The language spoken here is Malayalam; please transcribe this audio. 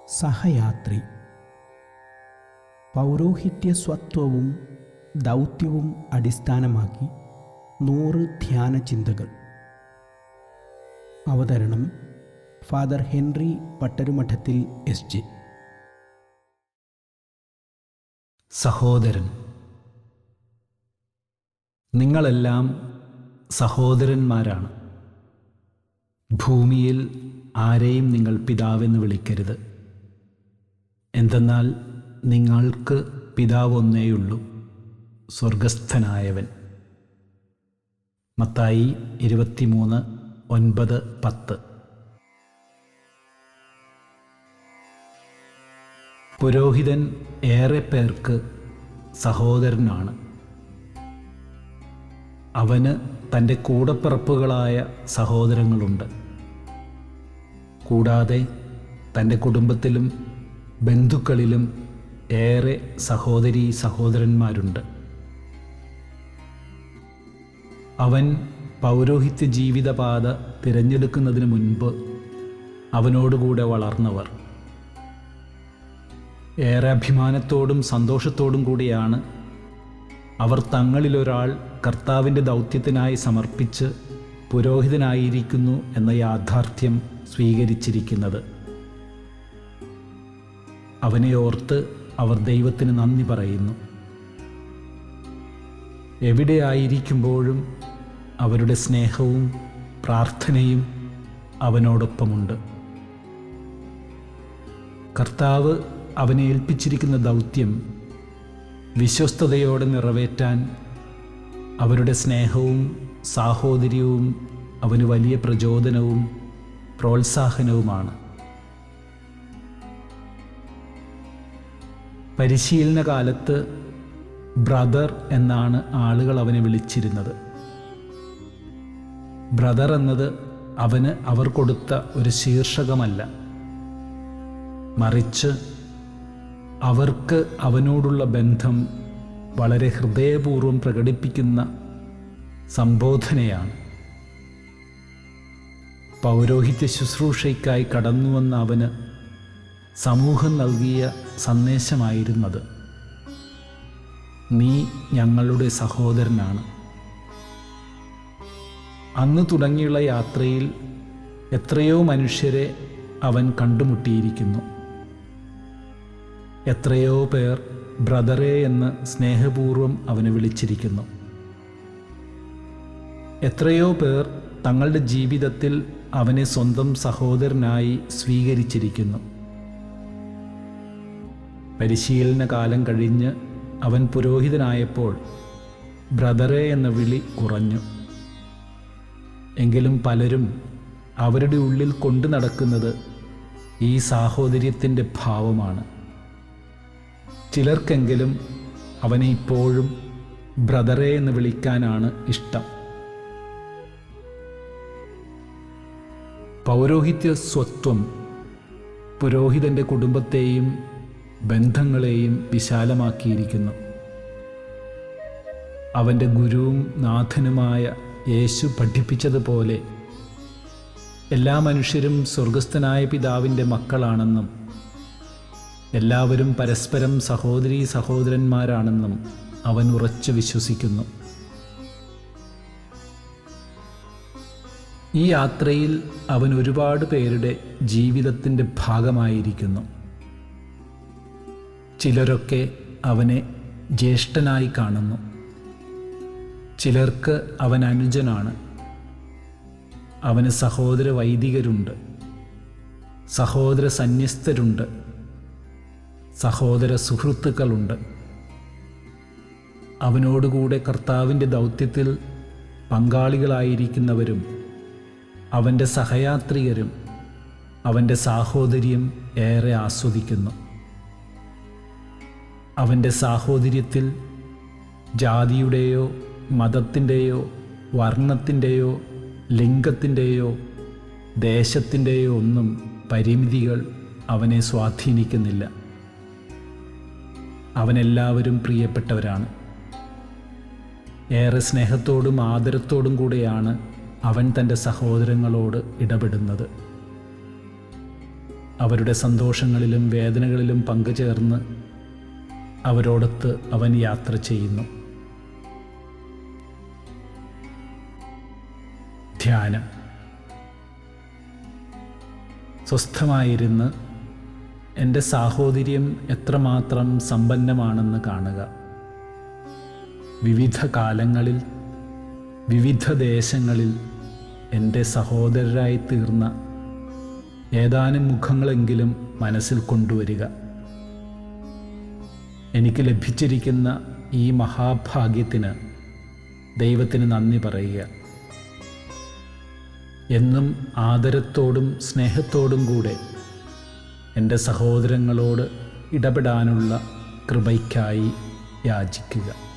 സഹയാത്രി. പൗരോഹിത്യസ്വത്വവും ദൗത്യവും അടിസ്ഥാനമാക്കി 100 ധ്യാന ചിന്തകൾ. അവതരണം ഫാദർ ഹെൻറി പട്ടരുമഠത്തിൽ എസ്.ജെ. സഹോദരൻ. നിങ്ങളെല്ലാം സഹോദരന്മാരാണ്. ഭൂമിയിൽ ആരെയും നിങ്ങൾ പിതാവെന്ന് വിളിക്കരുത്. എന്തെന്നാൽ നിങ്ങൾക്ക് പിതാവ് ഒന്നേയുള്ളൂ, സ്വർഗസ്ഥനായവൻ. മത്തായി 23:9-10. പുരോഹിതൻ ഏറെ പേർക്ക് സഹോദരനാണ്. അവന് തൻ്റെ കൂടപ്പിറപ്പുകളായ സഹോദരങ്ങളുണ്ട്. കൂടാതെ തൻ്റെ കുടുംബത്തിലും ബന്ധുക്കളിലും ഏറെ സഹോദരീ സഹോദരന്മാരുണ്ട്. അവൻ പൗരോഹിത്യ ജീവിതപാത തിരഞ്ഞെടുക്കുന്നതിന് മുൻപ് അവനോടുകൂടെ വളർന്നവർ. ഏറെ അഭിമാനത്തോടും സന്തോഷത്തോടും കൂടിയാണ് അവർ തങ്ങളിലൊരാൾ കർത്താവിൻ്റെ ദൗത്യത്തിനായി സമർപ്പിച്ച് പുരോഹിതനായിരിക്കുന്നു എന്ന യാഥാർത്ഥ്യം സ്വീകരിച്ചിരിക്കുന്നത്. അവനെ ഓർത്ത് അവർ ദൈവത്തിന് നന്ദി പറയുന്നു. എവിടെയായിരിക്കുമ്പോഴും അവരുടെ സ്നേഹവും പ്രാർത്ഥനയും അവനോടൊപ്പമുണ്ട്. കർത്താവ് അവനെ ഏൽപ്പിച്ചിരിക്കുന്ന ദൗത്യം വിശ്വസ്തയോടെ നിറവേറ്റാൻ അവരുടെ സ്നേഹവും സാഹോദര്യവും അവന് വലിയ പ്രചോദനവും പ്രോത്സാഹനവുമാണ്. പരിശീലന കാലത്ത് ബ്രദർ എന്നാണ് ആളുകൾ അവനെ വിളിച്ചിരുന്നത്. ബ്രദർ എന്നത് അവന് അവർ കൊടുത്ത ഒരു ശീർഷകമല്ല, മറിച്ച് അവർക്ക് അവനോടുള്ള ബന്ധം വളരെ ഹൃദയപൂർവ്വം പ്രകടിപ്പിക്കുന്ന സംബോധനയാണ്. പൗരോഹിത്യ ശുശ്രൂഷയ്ക്കായി കടന്നുവന്ന അവന് സമൂഹം നൽകിയ സന്ദേശമായിരുന്നത്, നീ ഞങ്ങളുടെ സഹോദരനാണ്. അന്ന് തുടങ്ങിയുള്ള യാത്രയിൽ എത്രയോ മനുഷ്യരെ അവൻ കണ്ടുമുട്ടിയിരിക്കുന്നു. എത്രയോ പേർ ബ്രദറെ എന്ന് സ്നേഹപൂർവ്വം അവനെ വിളിച്ചിരിക്കുന്നു. എത്രയോ പേർ തങ്ങളുടെ ജീവിതത്തിൽ അവനെ സ്വന്തം സഹോദരനായി സ്വീകരിച്ചിരിക്കുന്നു. പരിശീലന കാലം കഴിഞ്ഞ് അവൻ പുരോഹിതനായപ്പോൾ ബ്രദറെ എന്ന വിളി കുറഞ്ഞു. എങ്കിലും പലരും അവരുടെ ഉള്ളിൽ കൊണ്ടു നടക്കുന്നത് ഈ സാഹോദര്യത്തിൻ്റെ ഭാവമാണ്. ചിലർക്കെങ്കിലും അവനെ ഇപ്പോഴും ബ്രദറെ എന്ന് വിളിക്കാനാണ് ഇഷ്ടം. പൗരോഹിത്യ സ്വത്വം പുരോഹിതൻ്റെ കുടുംബത്തെയും ബന്ധങ്ങളെയും വിശാലമാക്കിയിരിക്കുന്നു. അവൻ്റെ ഗുരുവും നാഥനുമായ യേശു പഠിപ്പിച്ചതുപോലെ എല്ലാ മനുഷ്യരും സ്വർഗസ്ഥനായ പിതാവിൻ്റെ മക്കളാണെന്നും എല്ലാവരും പരസ്പരം സഹോദരീ സഹോദരന്മാരാണെന്നും അവൻ ഉറച്ചു വിശ്വസിക്കുന്നു. ഈ യാത്രയിൽ അവൻ ഒരുപാട് പേരുടെ ജീവിതത്തിൻ്റെ ഭാഗമായിരിക്കുന്നു. ചിലരൊക്കെ അവനെ ജ്യേഷ്ഠനായി കാണുന്നു. ചിലർക്ക് അവൻ അനുജനാണ്. അവന് സഹോദര വൈദികരുണ്ട്, സഹോദര സന്യസ്തരുണ്ട്, സഹോദര സുഹൃത്തുക്കളുണ്ട്. അവനോടുകൂടെ കർത്താവിൻ്റെ ദൗത്യത്തിൽ പങ്കാളികളായിരിക്കുന്നവരും അവൻ്റെ സഹയാത്രികരും അവൻ്റെ സാഹോദര്യം ഏറെ ആസ്വദിക്കുന്നു. അവൻ്റെ സാഹോദര്യത്തിൽ ജാതിയുടെയോ മതത്തിൻ്റെയോ വർണ്ണത്തിൻ്റെയോ ലിംഗത്തിൻ്റെയോ ദേശത്തിൻ്റെയോ ഒന്നും പരിമിതികൾ അവനെ സ്വാധീനിക്കുന്നില്ല. അവനെല്ലാവരും പ്രിയപ്പെട്ടവരാണ്. ഏറെ സ്നേഹത്തോടും ആദരത്തോടും കൂടെയാണ് അവൻ തൻ്റെ സഹോദരങ്ങളോട് ഇടപെടുന്നത്. അവരുടെ സന്തോഷങ്ങളിലും വേദനകളിലും പങ്കുചേർന്ന് അവരോടൊത്ത് അവൻ യാത്ര ചെയ്യുന്നു. ധ്യാനം. സ്വസ്ഥമായിരുന്ന് എൻ്റെ സാഹോദര്യം എത്രമാത്രം സമ്പന്നമാണെന്ന് കാണുക. വിവിധ കാലങ്ങളിൽ വിവിധ ദേശങ്ങളിൽ എൻ്റെ സഹോദരരായി തീർന്ന ഏതാനും മുഖങ്ങളെങ്കിലും മനസ്സിൽ കൊണ്ടുവരിക. എനിക്ക് ലഭിച്ചിരിക്കുന്ന ഈ മഹാഭാഗ്യത്തിന് ദൈവത്തിന് നന്ദി പറയുക. എന്നും ആദരത്തോടും സ്നേഹത്തോടും കൂടെ എൻ്റെ സഹോദരങ്ങളോട് ഇടപെടാനുള്ള കൃപയ്ക്കായി യാചിക്കുക.